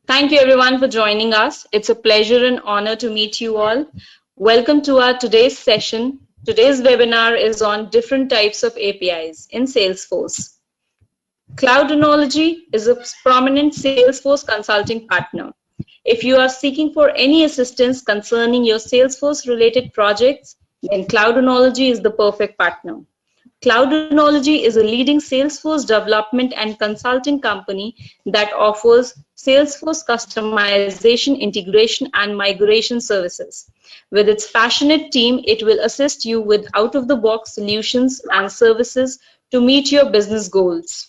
Thank you everyone for joining us. It's a pleasure and honor to meet you all. Welcome to our today's session. Today's webinar is on different types of APIs in Salesforce. Cloudonology is a prominent Salesforce consulting partner. If you are seeking for any assistance concerning your Salesforce related projects, then Cloudonology is the perfect partner. Cloudonology is a leading Salesforce development and consulting company that offers Salesforce customization, integration, and migration services. With its passionate team, it will assist you with out-of-the-box solutions and services to meet your business goals.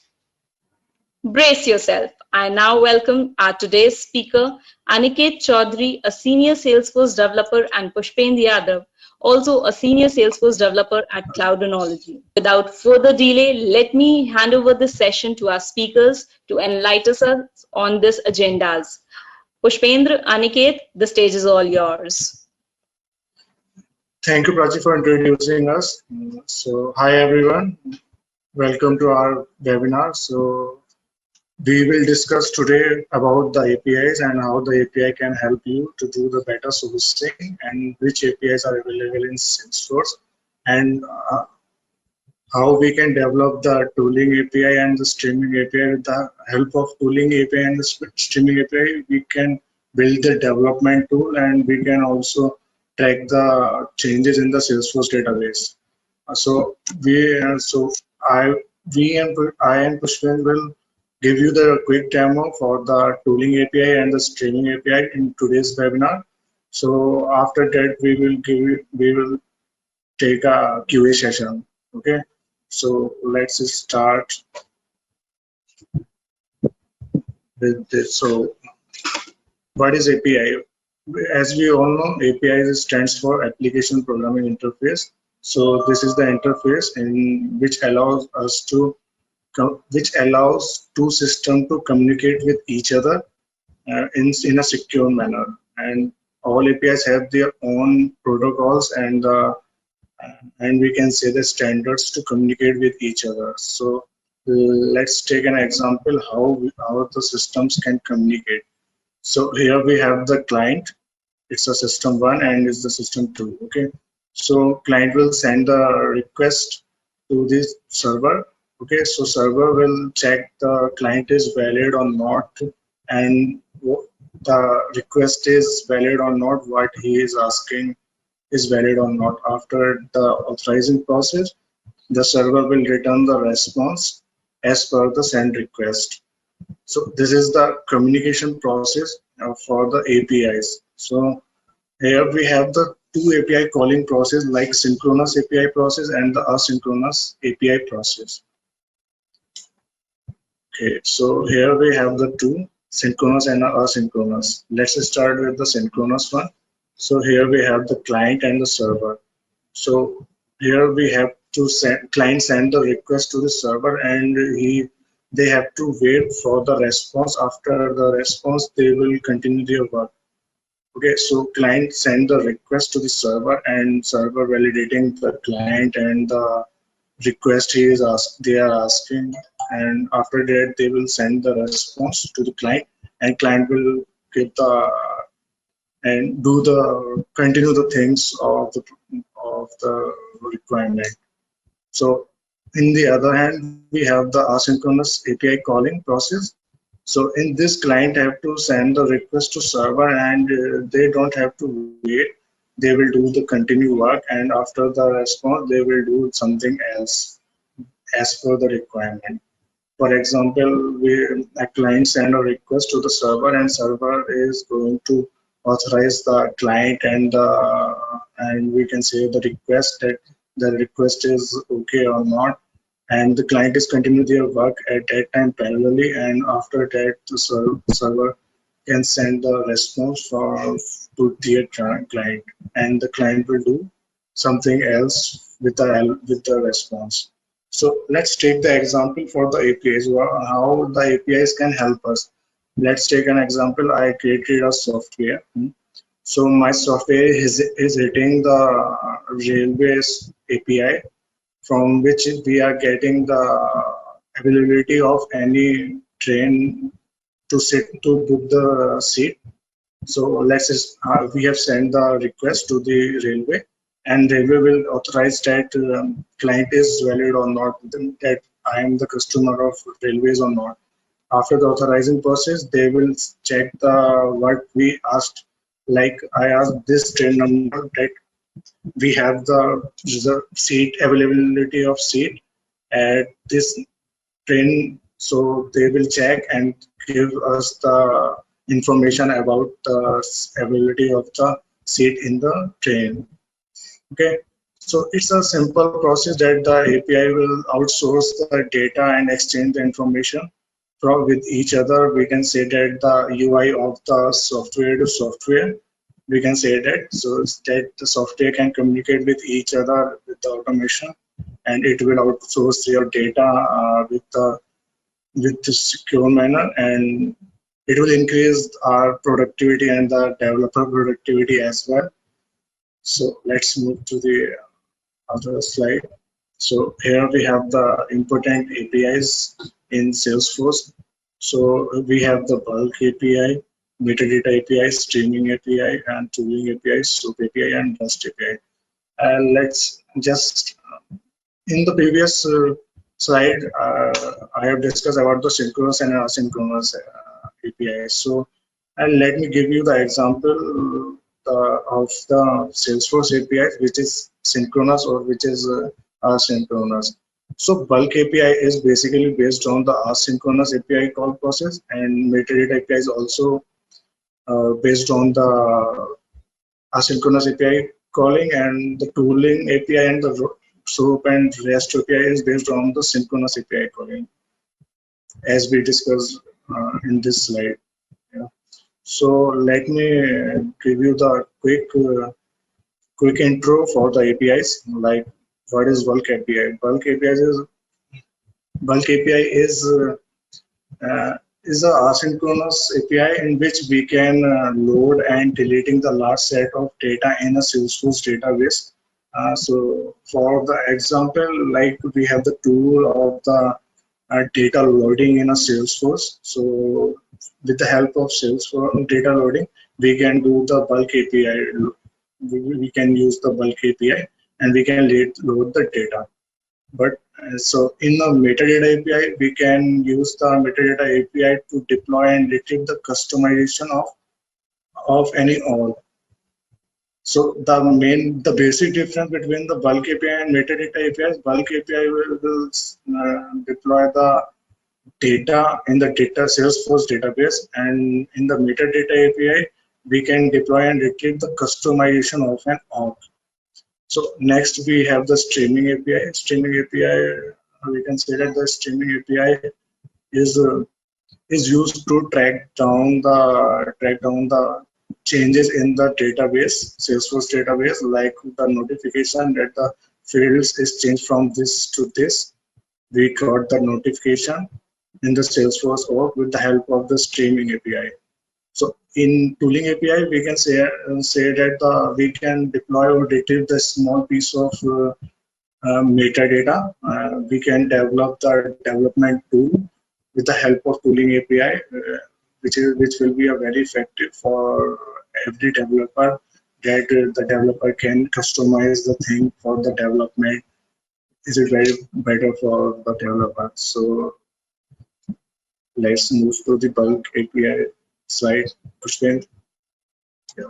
Brace yourself. I now welcome our today's speaker, Aniket Chaudhary, a senior Salesforce developer, and Pushpendra Yadav, also a senior Salesforce developer at Cloudonology. Without further delay, let me hand over the session to our speakers to enlighten us on this agendas. Pushpendra, Aniket, the stage is all yours. Thank you, Prachi, for introducing us. So, hi everyone. Welcome to our webinar. So, we will discuss today about the APIs and how the API can help you to do the better sourcing and which APIs are available in Salesforce and how we can develop the tooling API and the streaming API. With the help of tooling API and the streaming API, we can build the development tool and we can also track the changes in the Salesforce database. I and Pushpin will give you the quick demo for the tooling API and the streaming API in today's webinar. So after that, we will take a QA session. Okay. So let's start with this. So what is API? As we all know, API stands for Application Programming Interface. So this is the interface in which allows two systems to communicate with each other in a secure manner. And all APIs have their own protocols and we can say the standards to communicate with each other. So let's take an example how the systems can communicate. So here we have the client. It's a system 1 and it's the system 2. Okay. So client will send the request to this server. Okay, so server will check the client is valid or not, and the request is valid or not, what he is asking is valid or not. After the authorizing process, the server will return the response as per the send request. So this is the communication process for the APIs. So here we have the two API calling process like synchronous API process and the asynchronous API process. Okay, so here we have the two, synchronous and asynchronous. Let's start with the synchronous one. So here we have the client and the server. So here we have to client send the request to the server and they have to wait for the response. After the response, they will continue their work. Okay, so client send the request to the server and server validating the client and the request they are asking, and after that they will send the response to the client and client will get the and do the continue the things of the requirement. So in the other hand, we have the asynchronous API calling process. So in this, client have to send the request to server and they don't have to wait. They will do the continue work and after the response, they will do something else as per the requirement. For example, a client send a request to the server and server is going to authorize the client and we can say the request that the request is okay or not, and the client is continue their work at that time parallelly, and after that the server can send the response to their client and the client will do something else with the response. So let's take the example for the APIs, how the APIs can help us. Let's take an example. I created a software. So my software is hitting the railways API, from which we are getting the availability of any train to book the seat. So we have sent the request to the railway, and railway will authorize that client is valid or not, that I am the customer of railways or not. After the authorizing process, they will check the what we asked. Like I asked this train number, that we have the seat availability of seat at this train, so they will check and give us the information about the availability of the seat in the train. Okay, so it's a simple process that the API will outsource the data and exchange the information from with each other. We can say that the UI of the software to software, we can say that, so that the software can communicate with each other with the automation, and it will outsource your data with the secure manner, and it will increase our productivity and the developer productivity as well. So let's move to the other slide. So here we have the important APIs in Salesforce. So we have the bulk API, metadata API, streaming API, and tooling API, SOAP API, and Rust API. Let's just in the previous slide, I have discussed about the synchronous and asynchronous APIs. So, and let me give you the example of the Salesforce API, which is synchronous or which is asynchronous. So, bulk API is basically based on the asynchronous API call process, and metadata API is also based on the asynchronous API calling, and the tooling API and the SOAP and REST API is based on the synchronous API calling, as we discussed in this slide. Yeah. So let me give you the quick intro for the APIs. Like, what is bulk API? Bulk API uh, is a asynchronous API in which we can load and deleting the large set of data in a Salesforce database. So for the example, like we have the tool of the data loading in a Salesforce. So with the help of Salesforce data loading, we can do the bulk API. We can use the bulk API, and we can load the data. But so in the metadata API, we can use the metadata API to deploy and retrieve the customization of any all. So the basic difference between the bulk API and metadata API is bulk API will deploy the data in the data Salesforce database, and in the metadata API, we can deploy and retrieve the customization of an org. So next we have the streaming API. Streaming API, we can say that the streaming API is uh, is used to track down the changes in the database, Salesforce database, like the notification that the fields is changed from this to this. We got the notification in the Salesforce org with the help of the streaming API. So in tooling API, we can say that we can deploy or retrieve the small piece of metadata. We can develop the development tool with the help of tooling API, which will be a very effective for every developer, that the developer can customize the thing for the development. Is it very better for the developer? So let's move to the bulk API slide. Pushpin. Yeah.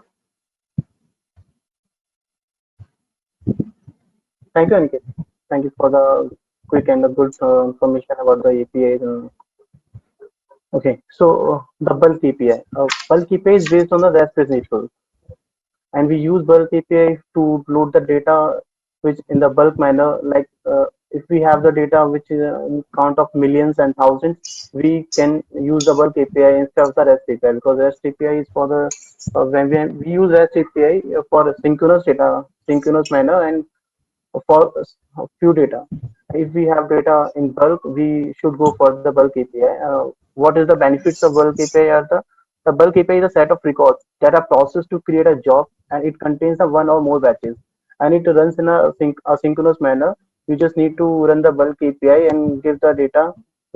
Thank you, Aniket. Thank you for the quick and the good information about the API. Okay, so the bulk API. Bulk API is based on the REST principle, and we use bulk API to load the data which in the bulk manner. Like if we have the data which is in count of millions and thousands, we can use the bulk API instead of the REST API, because REST API is for the when we use REST API for synchronous data, synchronous manner, and for few data. If we have data in bulk, we should go for the bulk API. What is the benefits of bulk API? The bulk API is a set of records that are processed to create a job, and it contains the one or more batches, and it runs in a asynchronous manner. You just need to run the bulk API and give the data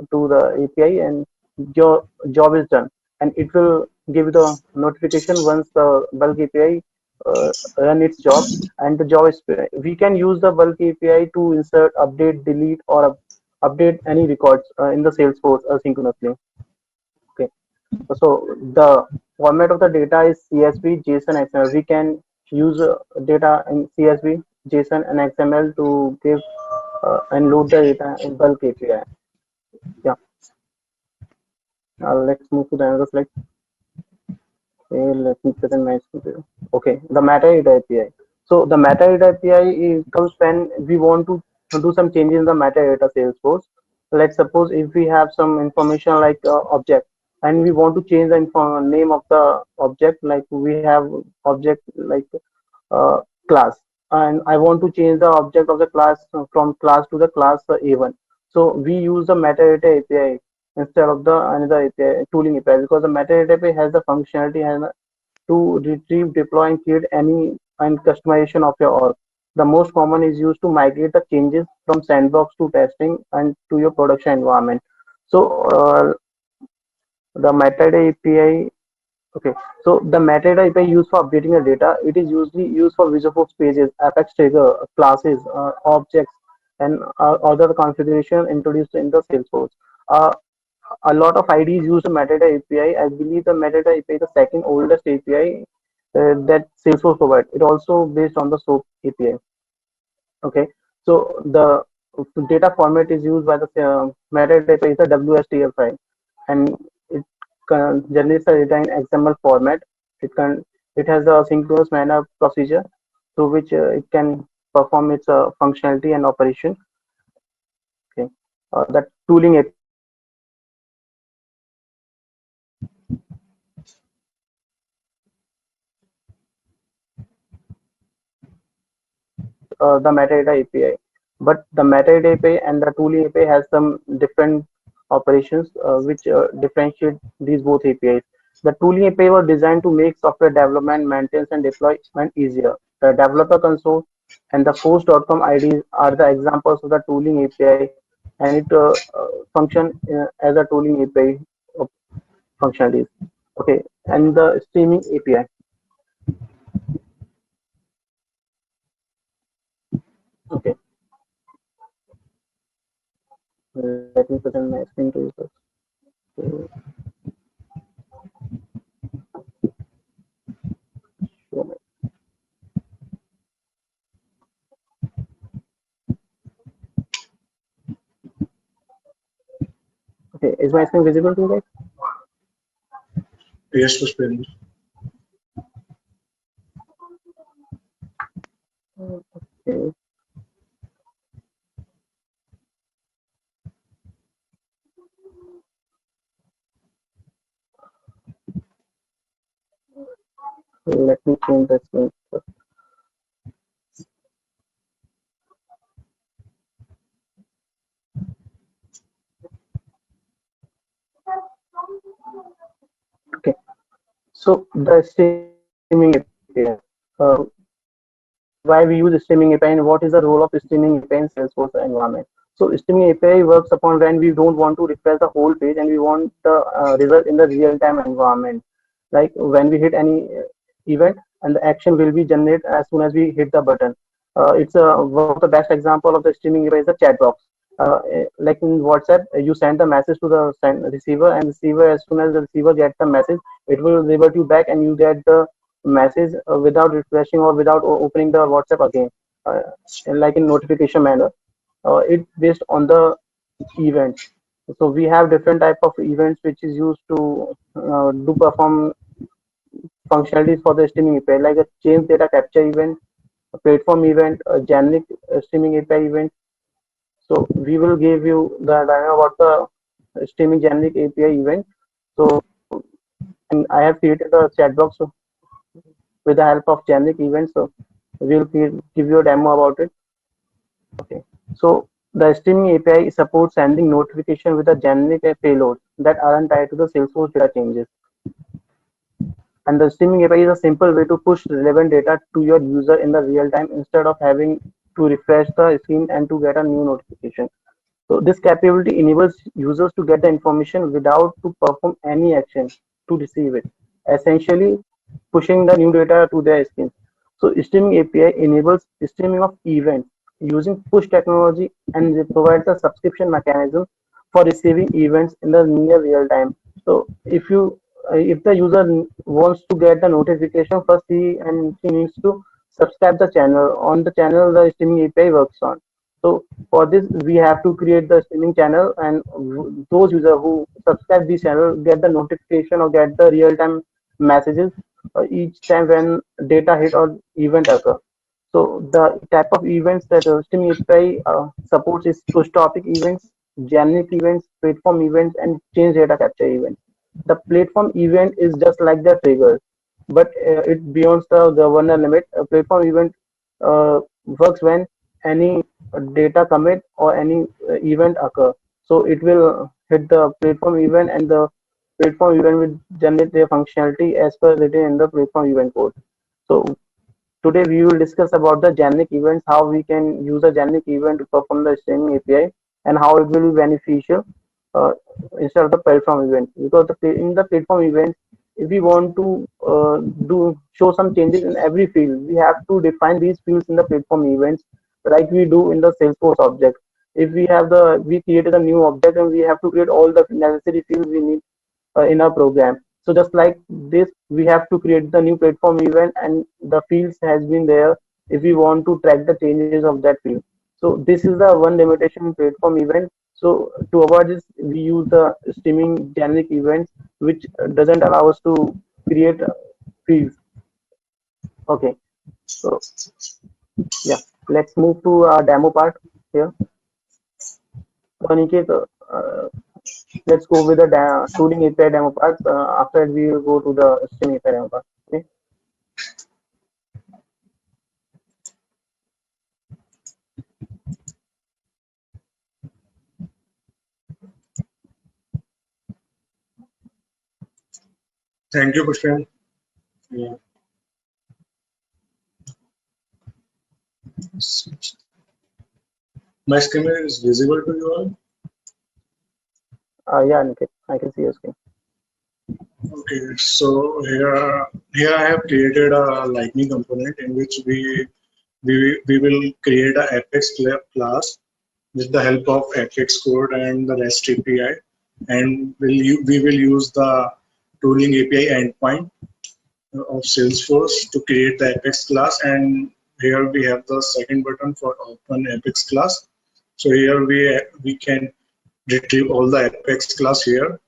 to the API, and it runs in a synchronous manner. And the bulk API is a set of records that are processed to create a job, and it contains the one or more batches, and it runs in a synchronous manner. You just need to run the bulk API and give the data to the API, and your job is done, and it will give you the notification once the bulk API run its job, and the job is we can use the bulk API to insert, update, delete, or update any records in the Salesforce asynchronously. Okay, so the format of the data is CSV, JSON, XML. We can use data in CSV, JSON, and XML to give and load the data in bulk API. Yeah, let's move to the another slide. Okay, let me present my screen to you. Okay, the metadata API. So the metadata API comes when we want to do some changes in the metadata Salesforce. Let's suppose if we have some information like object, and we want to change the name of the object, like we have object like uh, class, and I want to change the object of the class from class to the class A1. So we use the metadata API instead of the another API, tooling API, because the metadata API has the functionality and to retrieve, deploy, and create any and customization of your org. The most common is used to migrate the changes from sandbox to testing and to your production environment. So the metadata API. Okay, so the metadata API used for updating the data, it is usually used for visual force pages, Apex trigger, classes, objects, and other configuration introduced in the Salesforce. Uh, a lot of IDs use the metadata API. I believe the metadata API is the second oldest API that Salesforce provides. It also based on the SOAP API. Okay, so the data format is used by the metadata API is the WSTL file, and it generates the data in XML format. It has a synchronous manner procedure through which it can perform its functionality and operation. Okay, that tooling API is the simple way to push relevant data to your user in the real time instead of having to refresh or without opening the this is the metadata API. But the metadata API and the tooling API has some different operations which differentiate these both APIs. The tooling API was designed to make software development, maintenance, and deployment easier. The developer console and the force.com IDs are the examples of the tooling API, and it function as a tooling API of functionalities. Okay, and the streaming API. Okay, let me present my screen to you first. So, show my- okay, is my screen visible to you guys? Yes, Pushpendra. Okay, let me change the screen first. Okay, so the streaming API. Why we use streaming API and what is the role of streaming API in Salesforce environment. So streaming API works upon when we don't want to refresh the whole page and we want the result in the real-time environment. Like when we hit any event and the action will be generated as soon as we hit the button. It's one of the best example of the streaming API is the chat box. Like in WhatsApp, you send the message to the receiver, and receiver as soon as the receiver gets the message, it will revert you back, and you get the message without refreshing or without opening the WhatsApp again, uh, like in notification manner. It's based on the events. So we have different type of events which is used to do perform functionalities for the streaming API, like a change data capture event, a platform event, a generic streaming API event. So we will give you the diagram about the streaming generic API event. So and I have created a chat box with the help of generic events. So we'll give you a demo about it. Okay. So the streaming API supports sending notification with a generic payload that aren't tied to the Salesforce data changes. And the streaming API is a simple way to push relevant data to your user in the real time instead of having to refresh the screen and to get a new notification. So this capability enables users to get the information without to perform any action to receive it, essentially pushing the new data to their screens. So streaming API enables streaming of events using push technology, and it provides a subscription mechanism for receiving events in the near real time. So if the user wants to get the notification, first he and she needs to subscribe the channel on the channel the streaming API works on. So for this, we have to create the streaming channel, and those users who subscribe this channel get the notification or get the real-time messages each time when data hit or event occur. So the type of events that streaming API supports is push topic events, generic events, platform events, and change data capture events. The platform event is just like the trigger, but it beyond the governor limit. A platform event works when any data commit or any event occur. So it will hit the platform event, and the platform event will generate their functionality as per written in the platform event code. So today we will discuss about the generic events, how we can use a generic event to perform the streaming API, and how it will be beneficial uh, instead of the platform event. Because in the platform event, if we want to do show some changes in every field, we have to define these fields in the platform events, like we do in the Salesforce object. If we created a new object, and we have to create all the necessary fields we need in our program. So just like this, we have to create the new platform event, and the fields has been there if we want to track the changes of that field. So this is the one limitation in platform event. So to avoid this, we use the streaming generic events, which doesn't allow us to create fields. Okay, so yeah, let's move to our demo part here. So Aniket, let's go with the tooling API demo part. After we will go to the streaming API demo part. Okay. Thank you, Pushpin. Yeah. My screen is visible to you all. Yeah, Aniket, I can see your screen. Okay, so here I have created a Lightning component in which we will create a Apex class with the help of Apex code and the REST API, and we will use the tooling API endpoint of Salesforce to create the Apex class. And here we have the second button for open Apex class. So here we can retrieve all the Apex class here,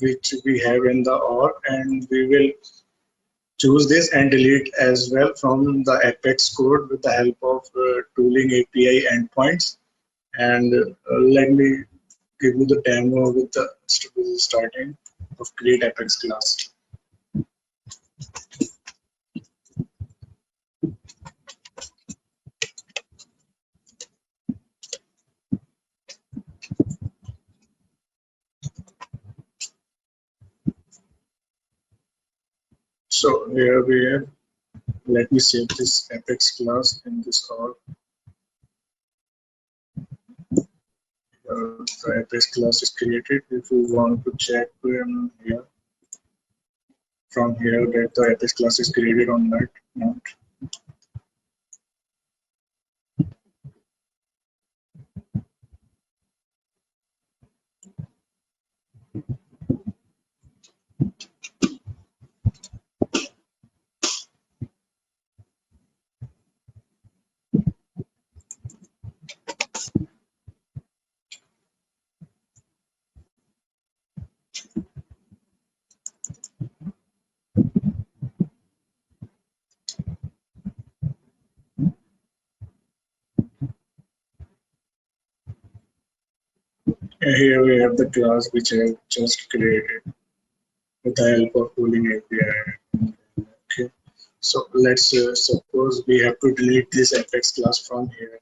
which we have in the OR, and we will choose this and delete as well from the Apex code with the help of tooling API endpoints. And let me give you the demo with the starting of create Apex class. So here we have, let me save this Apex class in this call. The Apex class is created. If you want to check here, from here that the Apex class is created on that node. And here we have the class which I have just created with the help of tooling API. Okay, so let's suppose we have to delete this Apex class from here.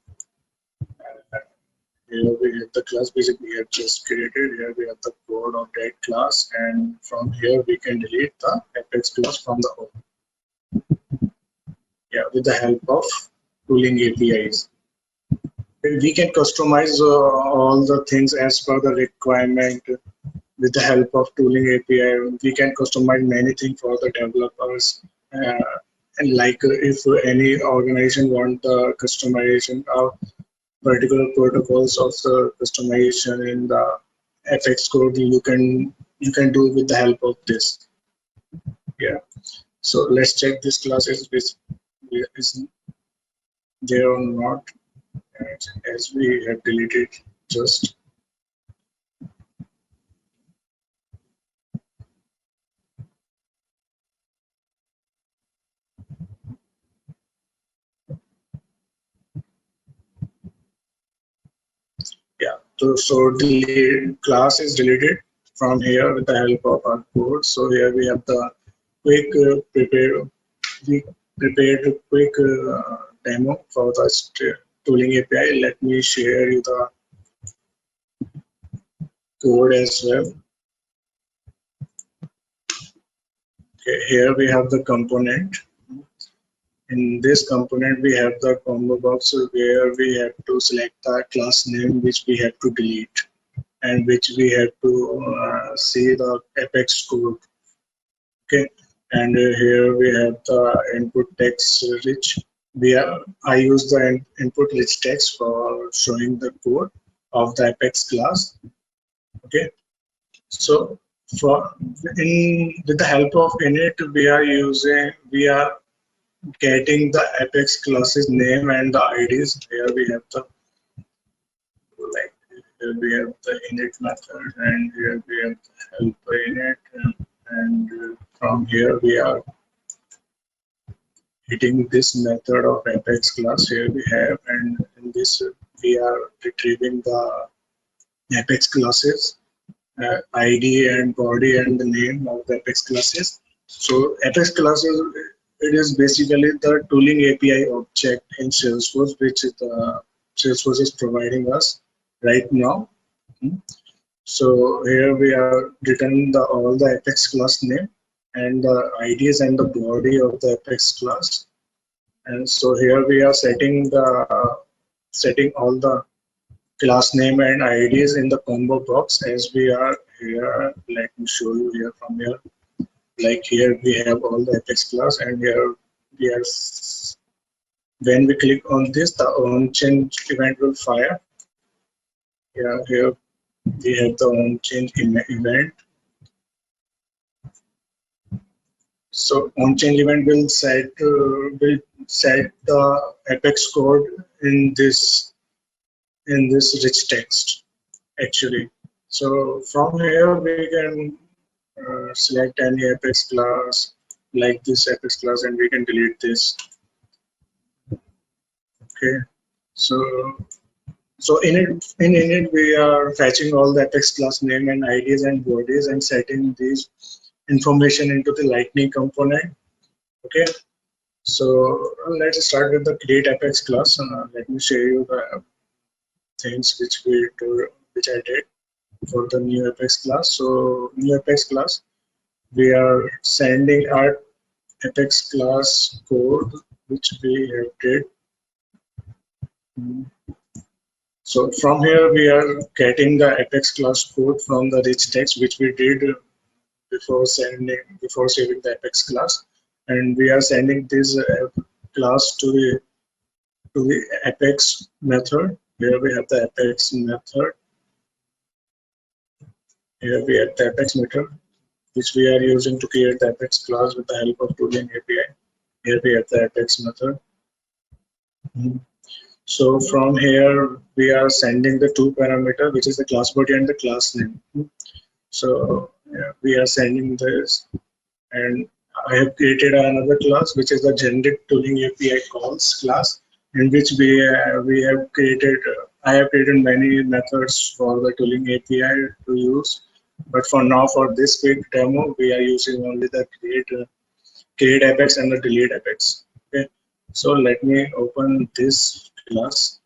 Here we have the class which we have just created. Here we have the code of that class, and from here we can delete the Apex class from the home. Yeah, with the help of tooling APIs. we can customize all the things as per the requirement with the help of tooling API. We can customize many things for the developers. And like if any organization want the customization of particular protocols of the customization in the FX code, you can do with the help of this. Yeah. So let's check this class is there or not. As we have deleted just. Yeah, so the class is deleted from here with the help of our code. So here we have the quick we prepared a quick demo for the tooling API. Let me share you the code as well. Okay, here we have the component. In this component, we have the combo box where we have to select the class name which we have to delete and which we have to see the apex code. Okay, and here we have the input text rich. I use the input rich text for showing the code of the apex class. Okay, so for with the help of init, we are getting the apex classes name and the IDs. Here we have the like here we have the init method, and here we have the helper init, and from here we are hitting this method of apex class. Here we have, and in this we are retrieving the apex classes ID and body and the name of the apex classes. So apex classes, it is basically the tooling API object in Salesforce, which the Salesforce is providing us right now. So here we are written all the apex class name and the IDs and the body of the apex class. And so here we are setting all the class name and IDs in the combo box as we are here. Let me show you here from here. Like here we have all the apex class, and here we are. When we click on this, the on change event will fire. Yeah, here we have the on change event. So on change event will set the apex code in this rich text actually. So from here we can select any apex class like this apex class, and we can delete this. Okay, so in it we are fetching all the apex class name and IDs and bodies and setting these information into the lightning component. Okay, so let's start with the create apex class. Let me show you the things which I did for the new apex class. So new apex class, we are sending our apex class code which we have did. So from here we are getting the apex class code from the rich text which we did before saving the apex class, and we are sending this class to the apex method. Here we have the apex method. Here we have the apex method which we are using to create the apex class with the help of tooling API. Here we have the apex method. So from here we are sending the two parameter, which is the class body and the class name. So yeah, we are sending this, and I have created another class which is the generic tooling API calls class, in which we have created I have created many methods for the tooling API to use, but for now, for this quick demo, we are using only the create apex and the delete apex. Okay, so let me open this class.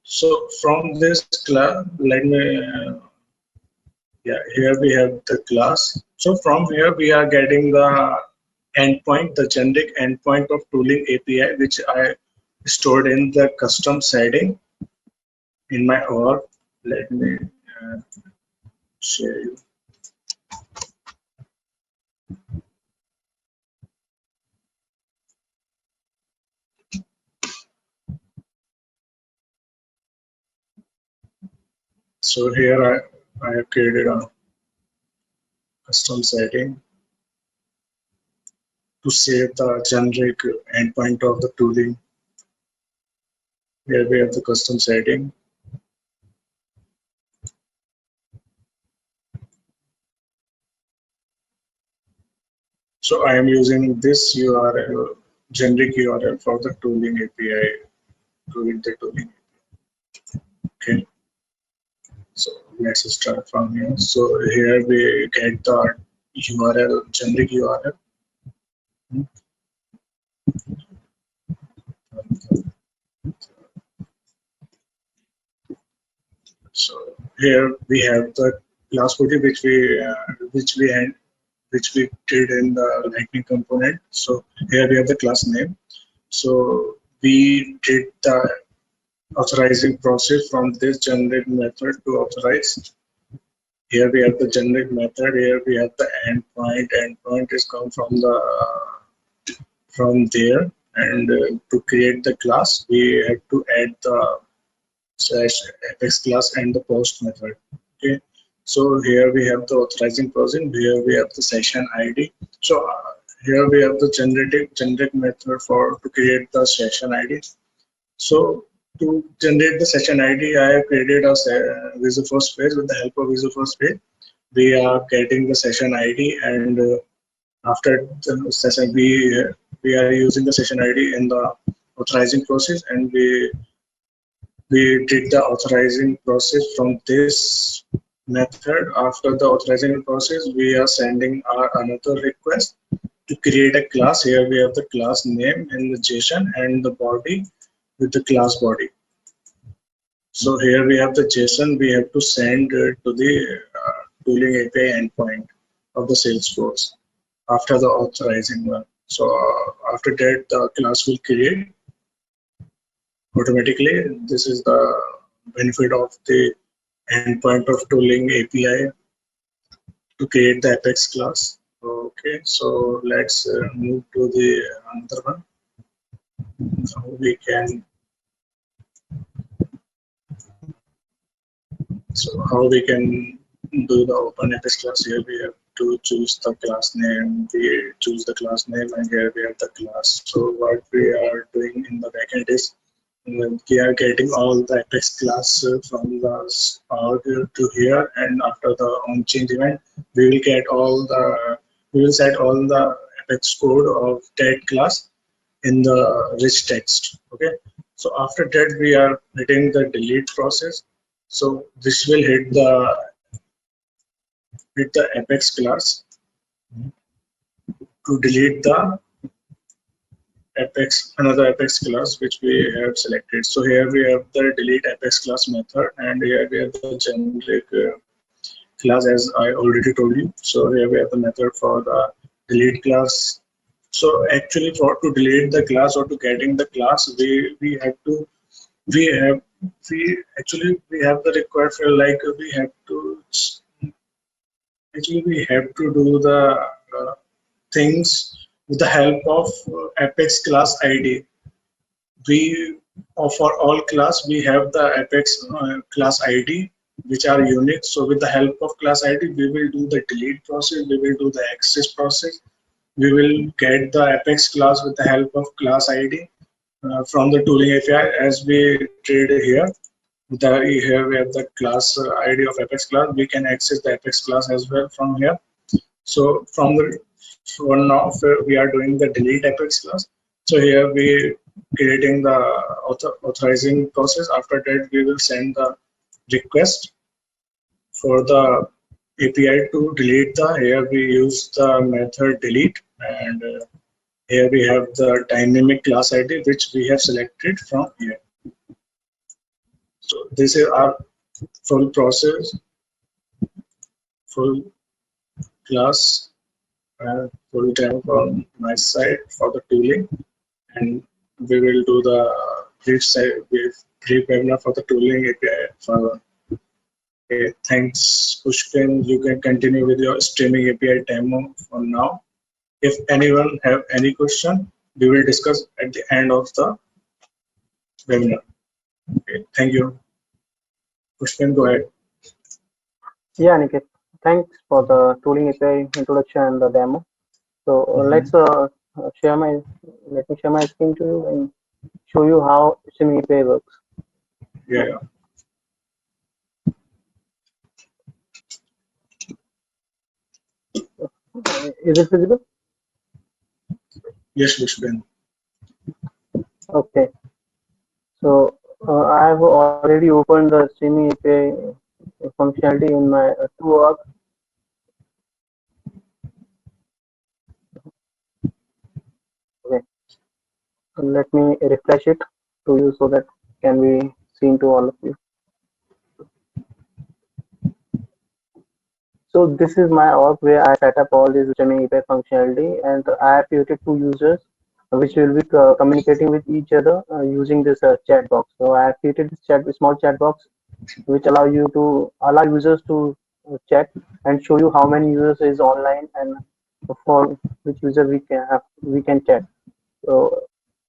So from this class, let me yeah, here we have the class. So from here we are getting the endpoint, the generic endpoint of tooling API, which I stored in the custom setting in my org. Let me share you. So here I have created a custom setting to save the generic endpoint of the tooling. Here we have the custom setting. So I am using this URL, generic URL for the tooling API to read the tooling. Okay. So let's start from here. So here we get the URL, generic URL. So here we have the class body which we did in the lightning component. So here we have the class name. So we did the authorizing process from this generic method to authorize. Here we have the generic method. Here we have the endpoint. Endpoint is come from there, and to create the class, we have to add the slash apex class and the post method. Okay. So here we have the authorizing person. Here we have the session ID. So here we have the generic method for to create the session ID. So to generate the session ID, I have created a Salesforce page. With the help of Salesforce page, we are getting the session ID, and after the session, we are using the session ID in the authorizing process, and we did the authorizing process from this method. After the authorizing process, we are sending our another request to create a class. Here we have the class name in the JSON and the body with the class body. So here we have the JSON we have to send to the tooling API endpoint of the Salesforce after the authorizing one. So after that, the class will create automatically. This is the benefit of the endpoint of tooling API to create the Apex class. Okay, so let's move to the another one. How we can how we can do the open Apex class. Here we have to choose the class name. We choose the class name, and here we have the class. So what we are doing in the backend is we are getting all the Apex class from the org to here, and after the on change event, we will get all the we will set all the Apex code of that class in the rich text. Okay, so after that we are hitting the delete process. So this will hit the Apex class to delete the another Apex class which we have selected. So here we have the delete Apex class method, and here we have the generic class as I already told you. So here we have the method for the delete class. So actually for to delete the class or to getting the class, we have to we have we have the required field, like we have to we have to do the things with the help of Apex class ID. We for all class we have the Apex class ID which are unique. So with the help of class ID, we will do the delete process, we will do the access process, we will get the Apex class with the help of class ID from the tooling API as we did here. Here we have the class ID of Apex class. We can access the Apex class as well from here. So from the one of we are doing the delete Apex class. So here we creating the authorizing process. After that, we will send the request for the API to delete the. Here we use the method delete, and here we have the dynamic class ID which we have selected from here. So this is our full process, full class, full demo from my side for the tooling, and we will do the brief webinar for the tooling API further. Okay, thanks, Pushpin. You can continue with your streaming API demo for now. If anyone have any question, we will discuss at the end of the webinar. Okay, thank you. Pushpin, go ahead. Yeah, Niket. Thanks for the tooling API introduction and the demo. So Mhm. share my let me share my screen to you and show you how streaming API works. Yeah, yeah. Is it visible? Yes, Pushpin. Okay. So I have already opened the streaming API functionality in my toolbox. Okay. Let me refresh it to you so that can be seen to all of you. So this is my org where I set up all this streaming API functionality, and I have created two users which will be communicating with each other using this chat box. So I have created this small chat box which allow users to chat and show you how many users is online and for which user we can chat. So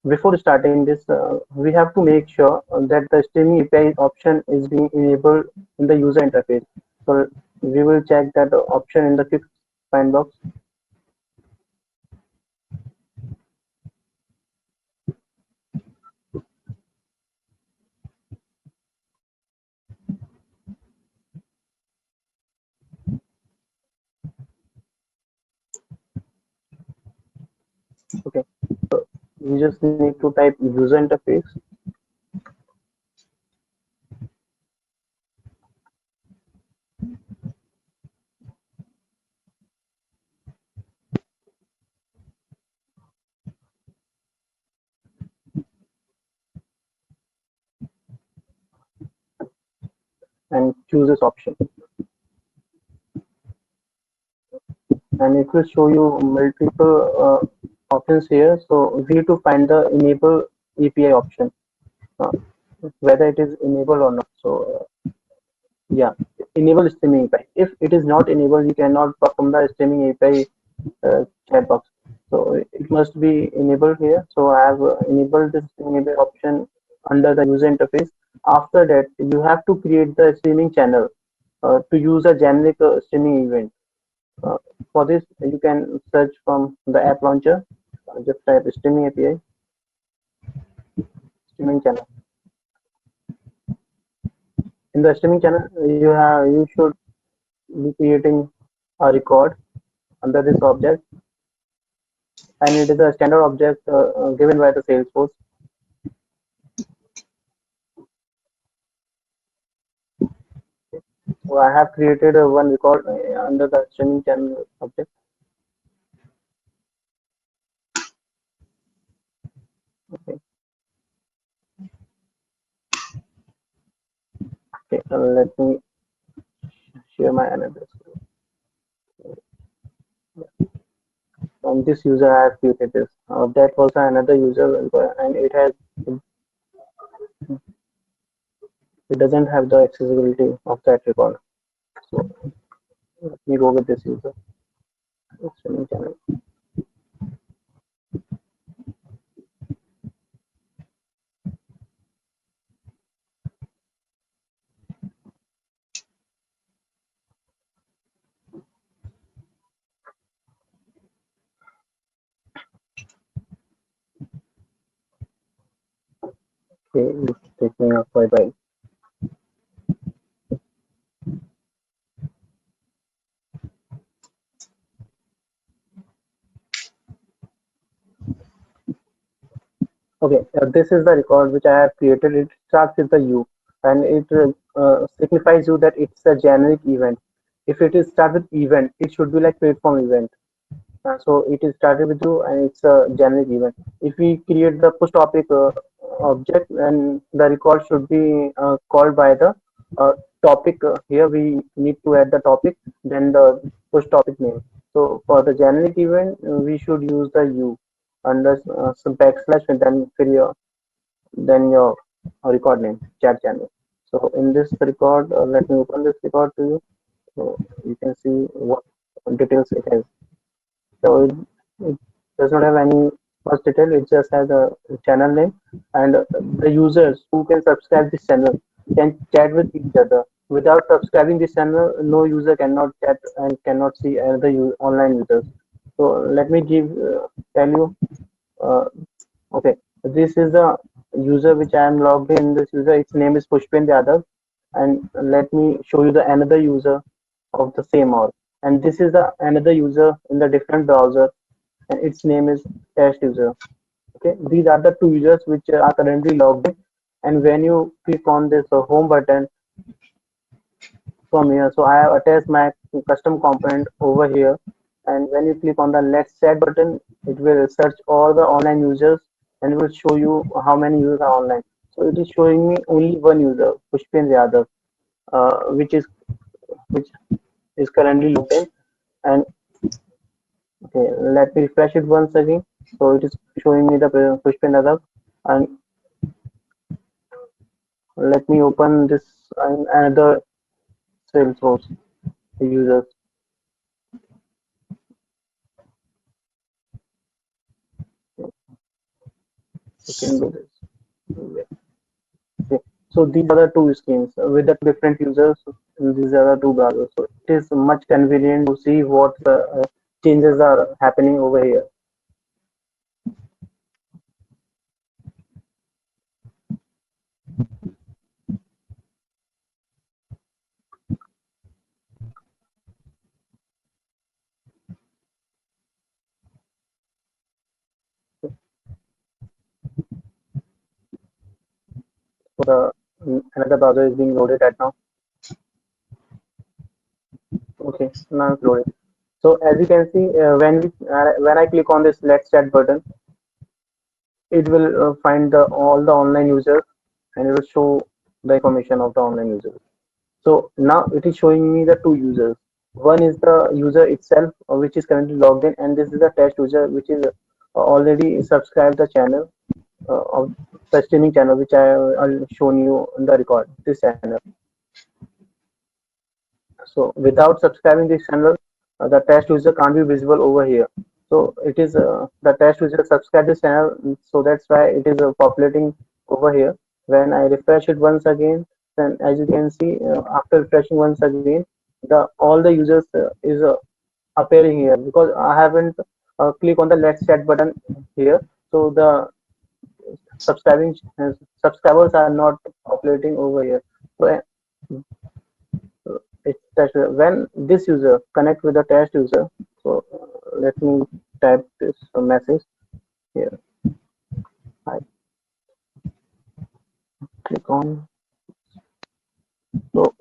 before starting this, we have to make sure that the streaming API option is being enabled in the user interface. So we will check that option in the quick find box. Okay, we just need to type user interface and choose this option, and it will show you multiple options here. So we need to find the enable API option, uh, whether it is enabled or not. So yeah, enable streaming API. If it is not enabled, you cannot perform the streaming API chat box. So it must be enabled here. So I have enabled this streaming API option under the user interface. After that, you have to create the streaming channel to use a generic streaming event. Uh, for this, you can search from the app launcher. Just type streaming API, streaming channel. In the streaming channel, you should be creating a record under this object, and it is a standard object given by the Salesforce. So I have created one record under the streaming channel object. Okay, okay. Let me share my another screen. From this user, I have created this. That was another user, and it doesn't have the accessibility of that record. So let me go with this user. Streaming channel. Okay, it's taking up quite a while. Okay, this is the record which I have created. It starts with the U, and it signifies you that it's a generic event. If it is start with event, it should be like platform event. So it is started with you, and it's a generic event. If we create the push topic object, and the record should be called by the uh, topic. Here we need to add the topic, then the push topic name. So for the generic event, we should use the U under some backslash and then period then your record name, chat channel. So in this record, let me open this record to you. So you can see what details it has. So it does not have any first detail. It just has a channel name, and the users who can subscribe this channel can chat with each other. Without subscribing this channel, no user cannot chat and cannot see other online users. So let me tell you. Uh, okay, this is the user which I am logged in. This user, its name is Pushpin Yadav, and let me show you the another user of the same org. And this is the another user in the different browser, and its name is test user. Okay, these are the two users which are currently logged in. And when you click on this home button from here, so I have attached my custom component over here. And when you click on the let's chat button, it will search all the online users and it will show you how many users are online. So it is showing me only one user, Pushpin Yadav, which is currently logged in. And okay, let me refresh it once again. So it is showing me the Pushpin Yadav. And let me open this another Salesforce users. You can do this. Okay. So these are the two screens with the different users. And these are the two browsers. So it is much convenient to see what changes are happening over here. So another browser is being loaded right now. Okay, now it's loaded. So as you can see, when I click on this Let's Chat button, it will find all the online users and it will show the information of the online users. So now it is showing me the two users. One is the user itself, which is currently logged in, and this is the test user, which is already subscribed the channel of the streaming channel, which I have shown you in the record, this channel. So without subscribing this channel, the test user can't be visible over here. So it is the test user subscribe this channel, so that's why it is populating over here. When I refresh it once again, then as you can see, after refreshing once again, the all the users is appearing here because I haven't click on the let's chat button here. So the subscribing subscribers are not populating over here. So it's that when this user connect with the test user, so let me type this message here. I click on, so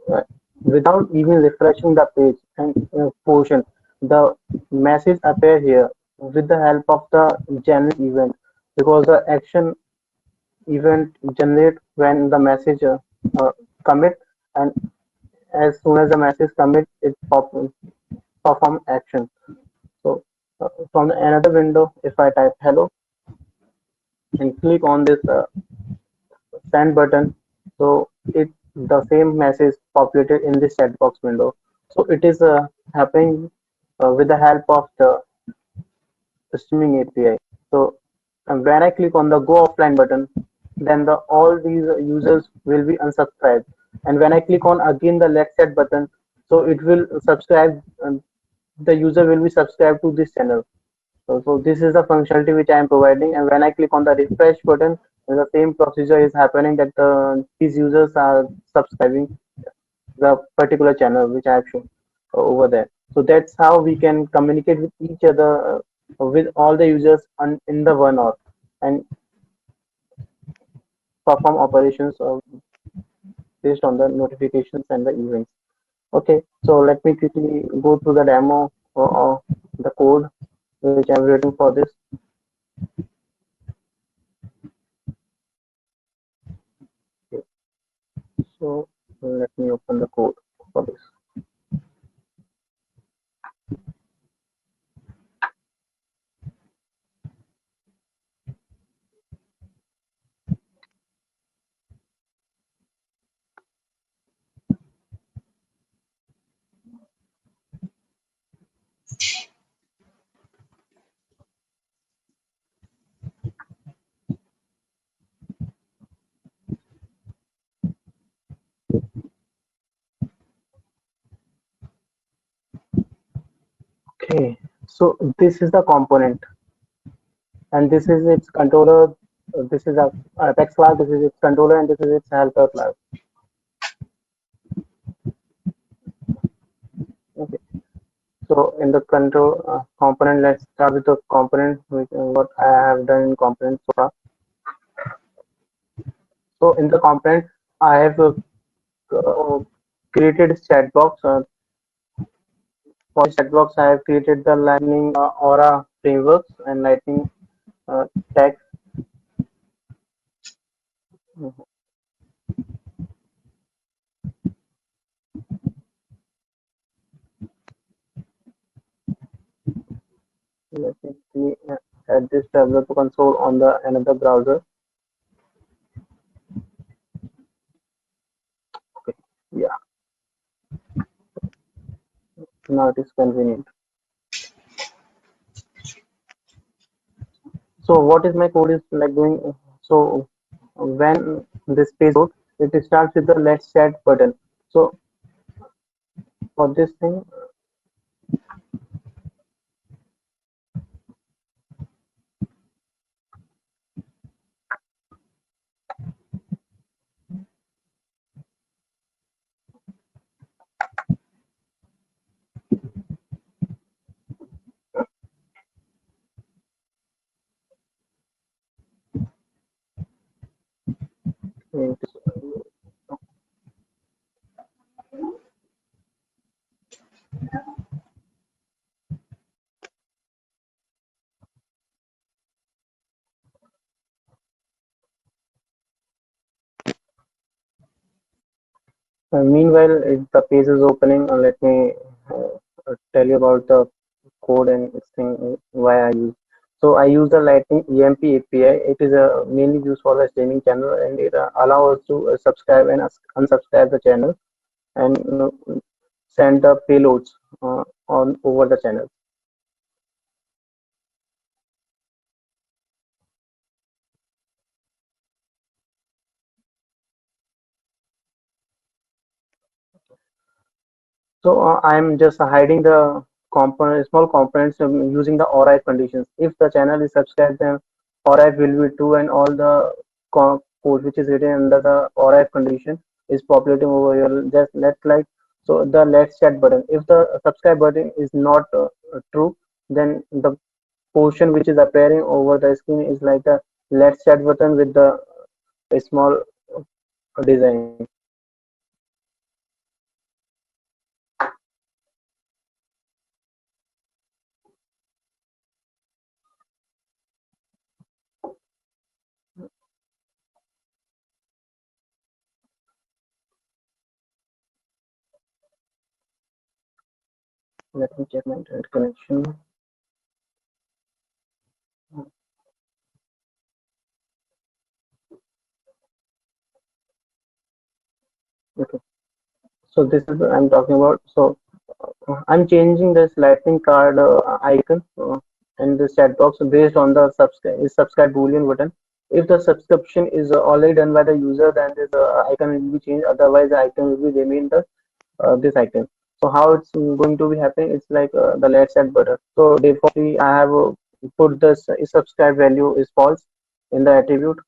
without even refreshing the page and portion, the message appear here with the help of the generate event, because the action event generate when the message commit, and as soon as the message commit, it perform action. So from another window, if I type hello and click on this send button, so it the same message populated in this chat box window. So it is happening with the help of the streaming API. So when I click on the go offline button, then the all these users will be unsubscribed. And when I click on again the let's chat button, so it will subscribe. The user will be subscribed to this channel. So this is the functionality which I am providing, and when I click on the refresh button, the same procedure is happening that these users are subscribing the particular channel which I have shown over there. So that's how we can communicate with each other with all the users in the one org and perform operations based on the notifications and the events. Okay, so let me quickly go through the demo or the code which I'm writing for this. Okay. So let me open the code for this. Okay, so this is the component, and this is its controller. This is a Apex class. This is its controller, and this is its helper class. Okay, so in the control component, let's start with the component, which what I have done in component so far. So in the component, I have uh, created chat box. For chat box, I have created the Lightning Aura frameworks and Lightning text. Let me see, add this developer console on the another browser. Okay, yeah, now it is convenient. So what is my code is like doing? So when this page load, it starts with the let's chat button. So for this thing, it is, meanwhile the page is opening. Let me tell you about the code and its thing why I use. So I use the Lightning EMP API. It is mainly used for the streaming channel, and it allows us to subscribe and unsubscribe the channel and send the payloads on over the channel. So I'm just hiding the component, small components using the OR conditions. If the channel is subscribed, then OR will be true, and all the code which is written under the OR condition is populating over here. Just let's like so the let's chat button. If the subscribe button is not true, then the portion which is appearing over the screen is like the let's chat button with the a small design. Let me check my internet connection. Okay. So this is I'm talking about. So I'm changing this lightning card icon and the chat box based on the subscribe boolean button. If the subscription is already done by the user, then this icon will be changed. Otherwise, the icon will be remain the this icon. So how it's going to be happening? It's like the let's chat button. So defaultly, I have put this subscribe value is false in the attribute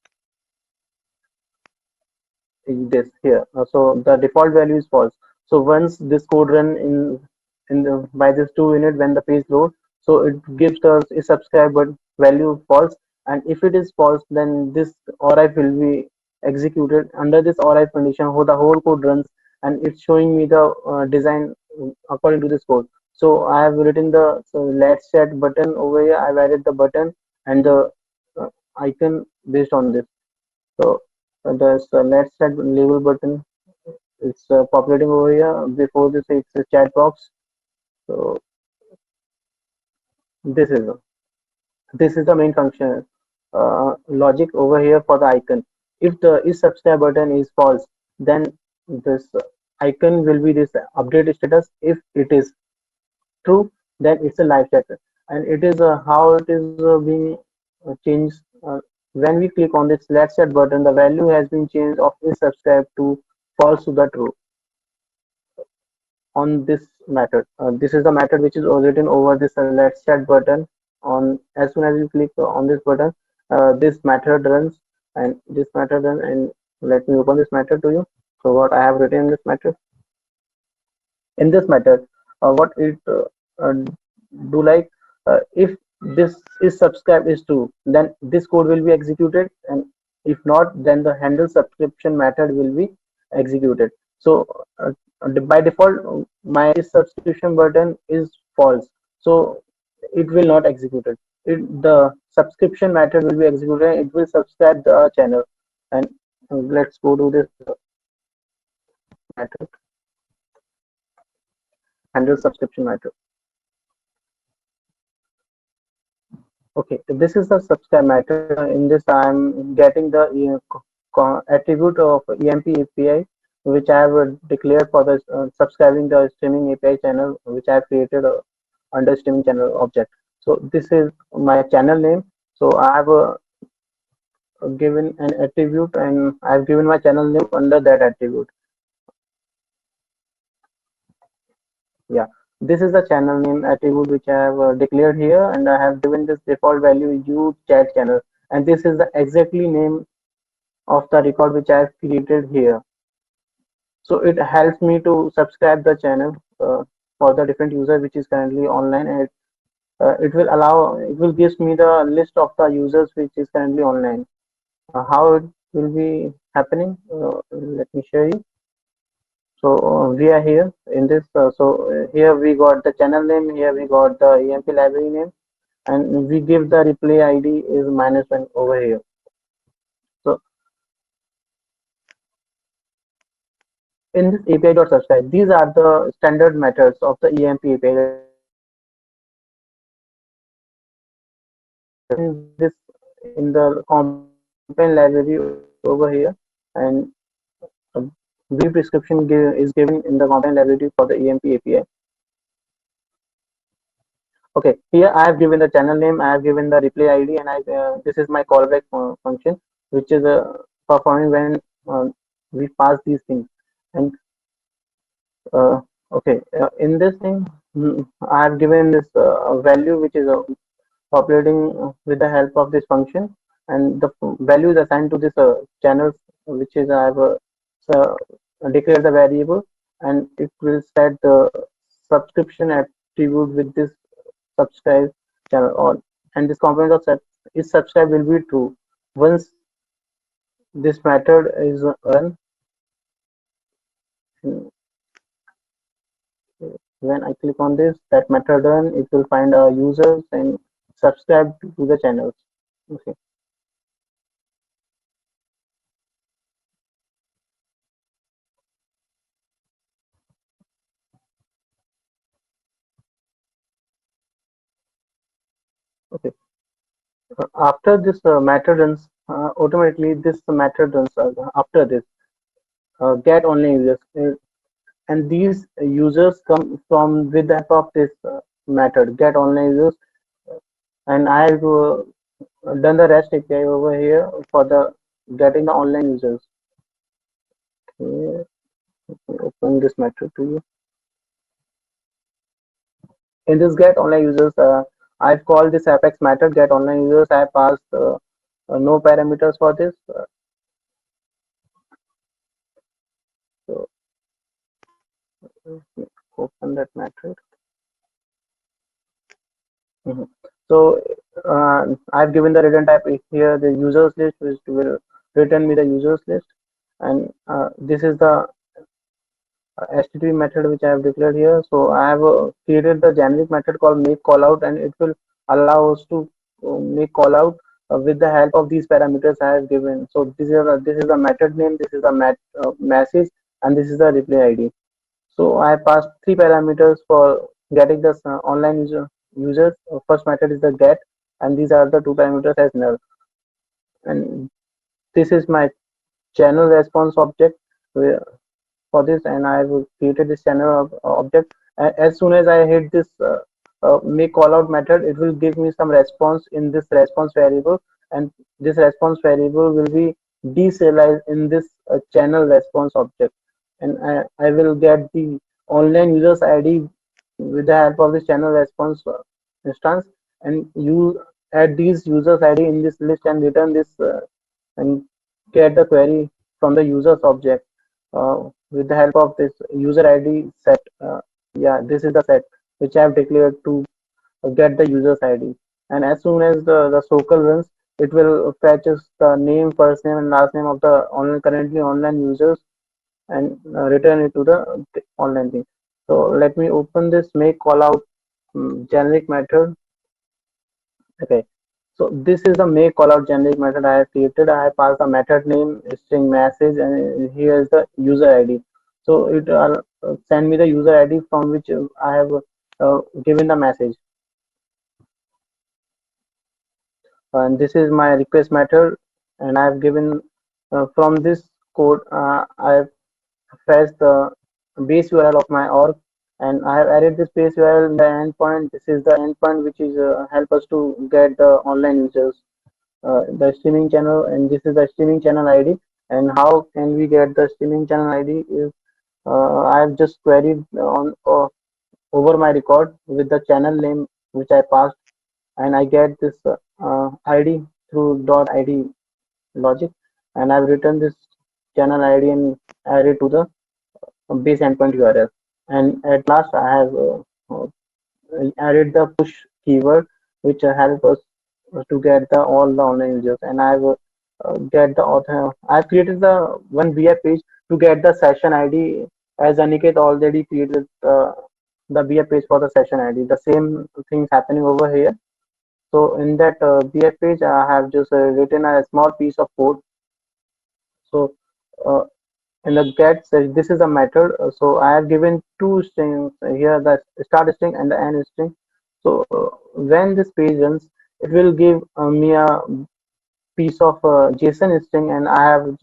this here. So the default value is false. So once this code run in the by this 2 minute when the page load, so it gives the a subscribe but value false. And if it is false, then this or if will be executed under this or if condition. How the whole code runs, and it's showing me the design according to this code. So I have written the so let's chat button over here. I've added the button and the uh, icon based on this. So there's a let's chat label button. It's populating over here. Before this, it's a chat box. So this is this is the main function logic over here for the icon. If the is subscribe button is false, then this icon will be this update status. If it is true, then it's a live chat, and it is how it is being changed. When we click on this let's chat button, the value has been changed of is subscribe to false to the true. on this method. This is the method which is written over this let's chat button. On as soon as you click on this button, this method runs, and this method runs. And let me open this method to you. So what I have written in this method, what it do like, if this is subscribe is true, then this code will be executed, and if not, then the handle subscription method will be executed. So uh, by default, my subscription button is false, so it will not execute it. The subscription method will be executed, and it will subscribe the channel. And let's go to this method, handle subscription method. Okay, this is the subscribe method. In this, I'm getting the attribute of EMP API, which I have declared for the subscribing the streaming API channel, which I have created under streaming channel object. So this is my channel name. So I have given an attribute, and I've given my channel name under that attribute. Yeah, this is the channel name attribute which I have declared here, and I have given this default value you chat channel, and this is the exactly name of the record which I have created here. So it helps me to subscribe the channel for the different user which is currently online, and it will gives me the list of the users which is currently online. How it will be happening? Let me show you. So we are here in this. Here we got the channel name. Here we got the EMP library name, and we give the replay ID is -1 over here. So in this API.subscribe, these are the standard methods of the EMP API. This in the component library over here, and a brief description is given in the component library for the EMP API. Okay, here I have given the channel name, I have given the replay ID, and this is my callback function, which is performing when we pass these things. And okay, in this thing, I have given this value which is populating with the help of this function, and the value is assigned to this channel, which is I have so declared the variable, and it will set the subscription attribute with this subscribe channel on, and this component of set is subscribe will be true once this method is run. When I click on this, that method run, it will find our users and subscribe to the channels. Okay. Okay. After this method runs, automatically this method runs after this get only users, and these users come from with the help of this method get online users, and I have done the REST API over here for the getting the online users. Okay, let me open this method to you. In this get online users, I've called this apex method get online users. I passed no parameters for this. So let me open that method. Mhm. So I've given the return type here, the users list, which will return me the users list, and this is the HTTP method which I have declared here. So I have created the generic method called make callout, and it will allow us to make callout with the help of these parameters I have given. So this is the method name, this is the message, and this is the replay ID. So I passed three parameters for getting this online users. First method is the get, and these are the two parameters as null. And this is my channel response object for this, and I have created this channel object. As soon as I hit this make callout method, it will give me some response in this response variable, and this response variable will be deserialized in this channel response object, and I will get the online users ID with the help of this channel response instance, and you add these users ID in this list and return this and get the query from the users object with the help of this user ID set. Yeah, this is the set which I have declared to get the user's ID. And as soon as the circle runs, it will fetches the name, first name, and last name of the currently online users and return it to the online thing. So let me open this make call out generic method. Okay. So this is the make callout generic method I have created. I have passed the method name, string message, and here is the user ID. So it send me the user ID from which I have given the message. And this is my request method, and I have given from this code I have fetched the base URL of my org, and I have added this base URL in the endpoint. This is the endpoint which is help us to get the online users the streaming channel, and this is the streaming channel ID. And how can we get the streaming channel ID is I have just queried on over my record with the channel name which I passed, and I get this ID through dot ID logic, and I've written this channel ID and added to the base endpoint URL. And at last, I have added the push keyword which help us to get the all the online users, and I've get the author I've created the one VI page to get the session ID as Aniket already created the VI page for the session ID. The same things happening over here. So in that VI page I have just written a small piece of code. So uh, in the get this is a method, so I have given two strings here, the start string and the end string. So when this page runs, it will give me a piece of JSON string, and I have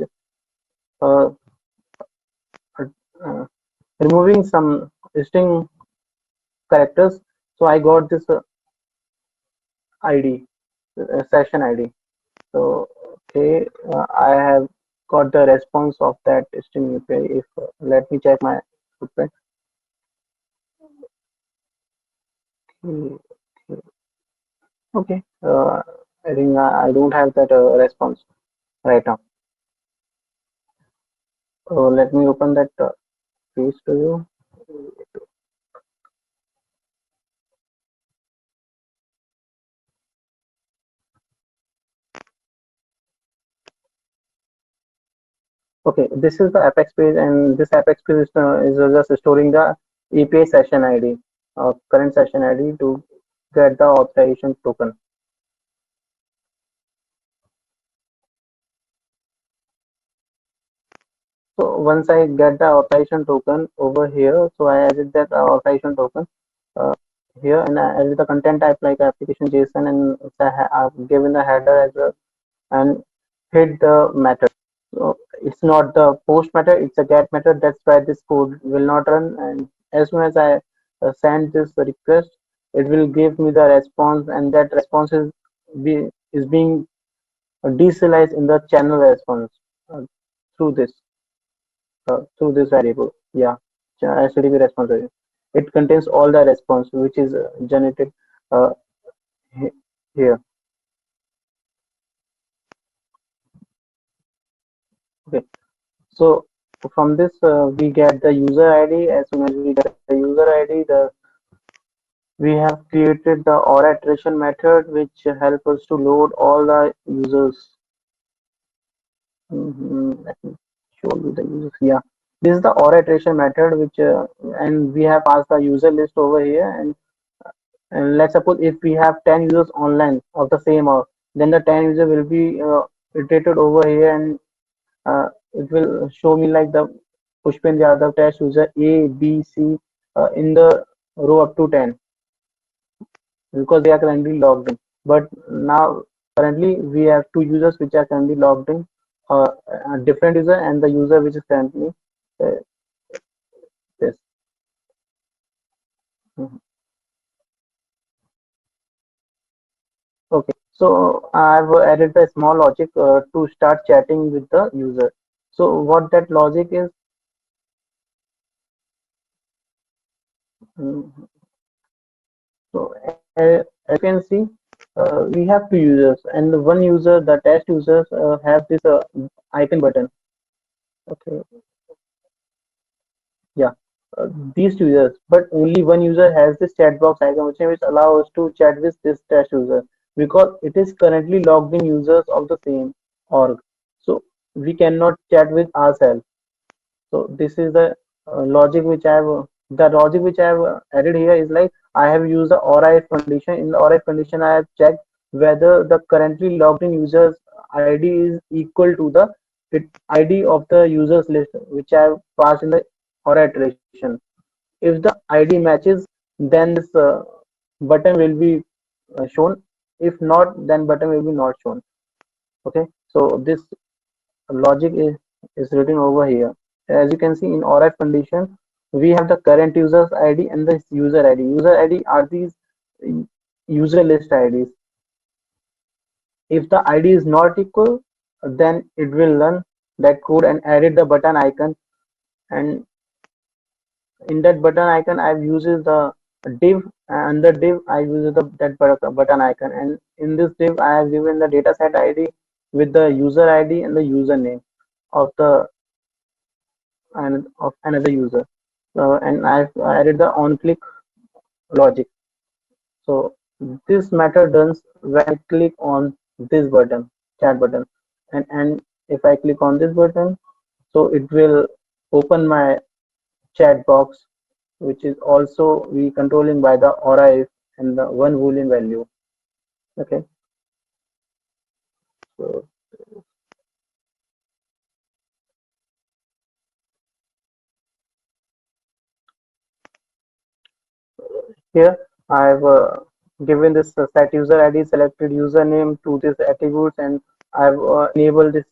uh, uh, removing some string characters, so I got this ID session ID. So okay, I have got the response of that string API. If let me check my footprint. Hmm, okay, I think I don't have that response right now. Let me open that page to you. Okay, this is the Apex page, and this Apex page is just storing the API session ID, current session ID to get the authorization token. So once I get the authorization token over here, so I added that authorization token uh, here, and I added the content type like application JSON, and I've given the header as well, and hit the method. So it's not the post method, it's a get method. That's why this code will not run. And as soon as I send this request, it will give me the response, and that response is being deserialized in the channel response uh, through this variable. Yeah, HTTP response variable. It contains all the response which is generated uh, here. Okay, so from this we get the user ID. As soon as we get the user ID, we have created the or iteration method which help us to load all the users. Let me show you the users. Yeah, this is the or iteration method which and we have passed the user list over here, and let's suppose if we have 10 users online of the same or then the 10 user will be iterated over here, and it will show me like the Pushpin Yadav test user A, B, C in the row up to 10 because they are currently logged in. But now currently we have two users which are currently logged in, a different user and the user which is currently uh, this. Mhm. Okay, so I've added a small logic to start chatting with the user. So what that logic is, Mm, So as you can see, we have two users, and the one user, the test users, have this icon button. Okay, yeah, these two users, but only one user has this chat box icon, which allows us to chat with this test user because it is currently logged in users of the same org. So we cannot chat with ourselves. So this is the logic which I have added here is like I have used the OR if condition. In the OR if condition, I have checked whether the currently logged in user's ID is equal to the ID of the users list which I have passed in the OR iteration. If the ID matches, then this button will be shown. If not, then button will be not shown. Okay, so this logic is written over here. As you can see in OR if condition, we have the current user's ID and the user ID. User ID are these user list IDs. If the ID is not equal, then it will run that code and edit the button icon. And in that button icon, I've used the div, and the div I use button icon. And in this div, I have given the dataset ID with the user ID and the username of the and of another user. And I've added the on-click logic. So this method runs when I click on this button, chat button, and if I click on this button, so it will open my chat box, which is also we controlling by the aura if and the one boolean value. Okay, so here I've given this set user ID, selected username to this attributes, and I've enabled this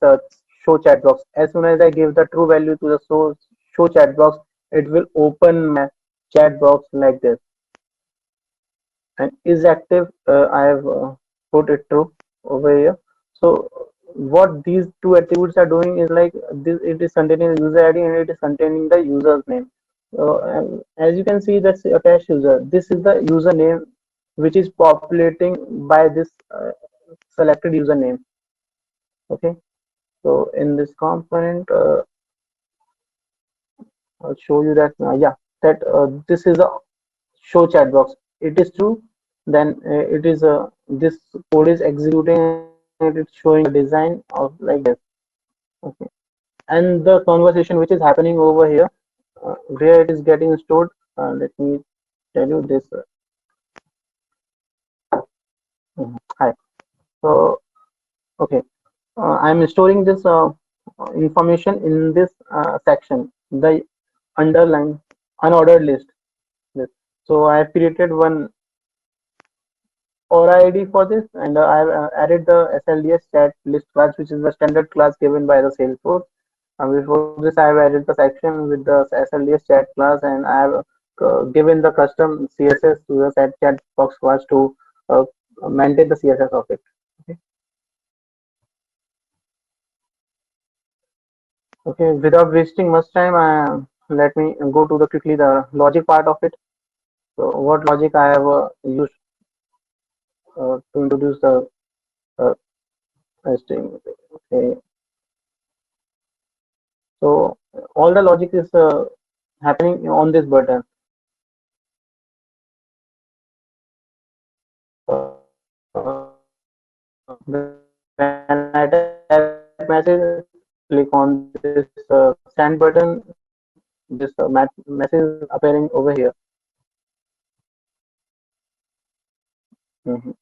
show chat box. As soon as I give the true value to the show chat box, it will open my chat box like this. And is active, I have put it true over here. So what these two attributes are doing is like this, it is containing the user ID and it is containing the user's name. And as you can see, that's attached user. This is the username which is populating by this selected username. Okay, so in this component, I'll show you that yeah, that this is a show chat box. It is true, then it is this code is executing and it is showing the design of like this. Okay, and the conversation which is happening over here, where it is getting stored. Let me tell you this. Hi. So okay, I'm storing this information in this section, the underline unordered list. This. So I have created one Aura ID for this, and I have added the SLDS chat list class, which is the standard class given by the Salesforce. Before this, I have added the section with the SLDS chat class, and I have given the custom CSS to the chat box class to uh, maintain the CSS of it. Okay. Okay. Without wasting much time, let me go to the quickly the logic part of it. So, what logic I have used to introduce the uh, string. Okay. So all the logic is happening on this button. When I type message, click on this send button. This message is appearing over here. Mhm.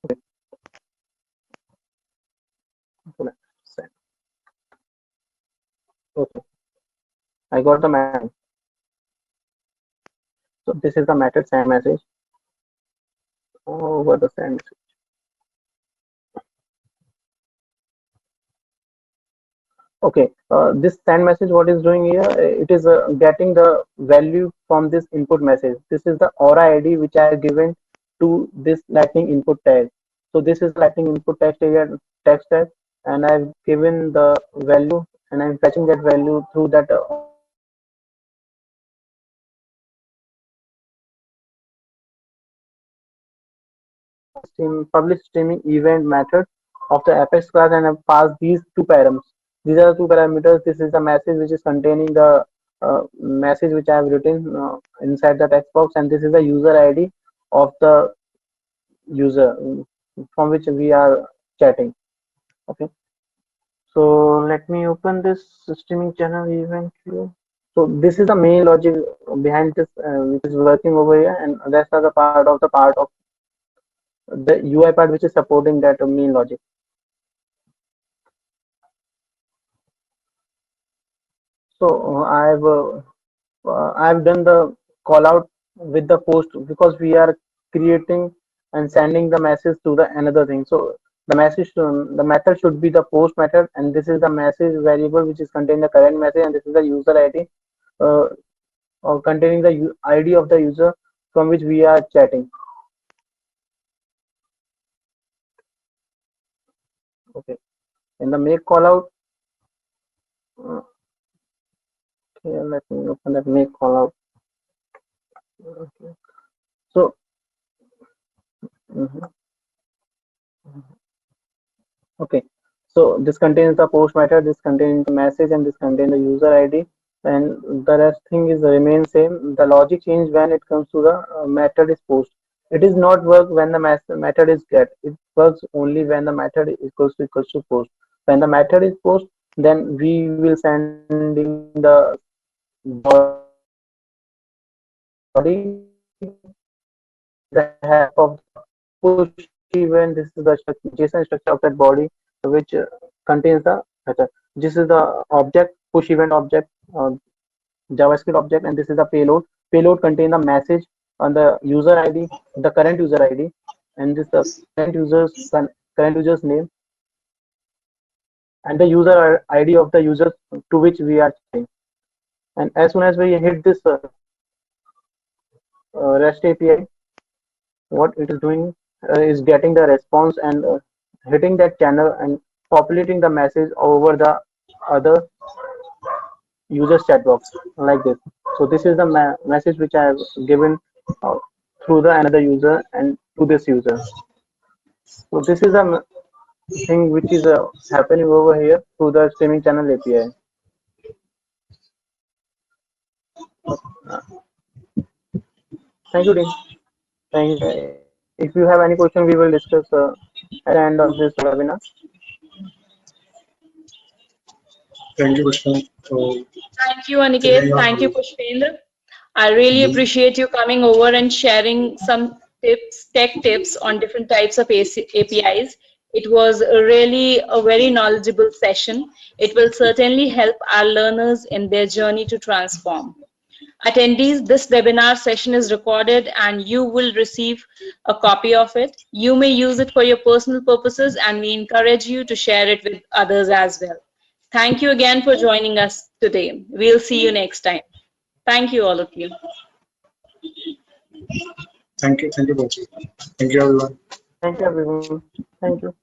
Okay. Send. Okay, I got the message. So this is the method send message over the send. Okay, this send message, what is doing here? It is getting the value from this input message. This is the aura ID which I have given to this lightning input tag. So this is lightning input text area text tag, and I've given the value and I'm fetching that value through that publish streaming event method of the Apex class, and I've passed these two params. These are the two parameters. This is the message which is containing the message which I have written inside the text box, and this is the user ID of the user from which we are chatting. Okay, so let me open this streaming channel event here. So this is the main logic behind this, which is working over here, and rest are the part of the UI part which is supporting that main logic. So I've done the call out with the post because we are creating and sending the message to the another thing. So the method should be the post method, and this is the message variable which is contain the current message, and this is the user ID uh, or containing the ID of the user from which we are chatting. Okay, in the make call out. Okay, let me open that make call out. Okay. So. Mhm. Okay, so this contains the post method, this contains the message, and this contains the user ID, and the rest thing is remain same. The logic change when it comes to the method is post. It is not work when the method is get. It works only when the method is equals to post. When the method is post, then we will sending the body with the help of the push event. This is the JSON structure of that body, which contains the method. This is the object push event object, JavaScript object, and this is the payload. Payload contain the message on the user ID, the current user ID, and this the current user's name, and the user ID of the user to which we are chatting. And as soon as we hit this REST API, what it is doing is getting the response and hitting that channel and populating the message over the other user's chat box like this. So this is the message which I have given uh, through the another user and to this user. So this is the thing which is happening over here through the streaming channel API. Uh, Thank you, Dean. Thank you. If you have any question, we will discuss at the end of this webinar. Thank you, Pushpin, for Thank you, sharing Aniket. your Thank you, knowledge. Pushpendra. I really Mhm. appreciate you coming over and sharing some tips, tech tips on different types of APIs. It was really a very knowledgeable session. It will certainly help our learners in their journey to transform. Attendees, this webinar session is recorded and you will receive a copy of it. You may use it for your personal purposes and we encourage you to share it with others as well. Thank you again for joining us today. We'll see you next time. Thank you, all of you. Thank you, Pachi. Thank you, everyone. Thank you, everyone. Thank you.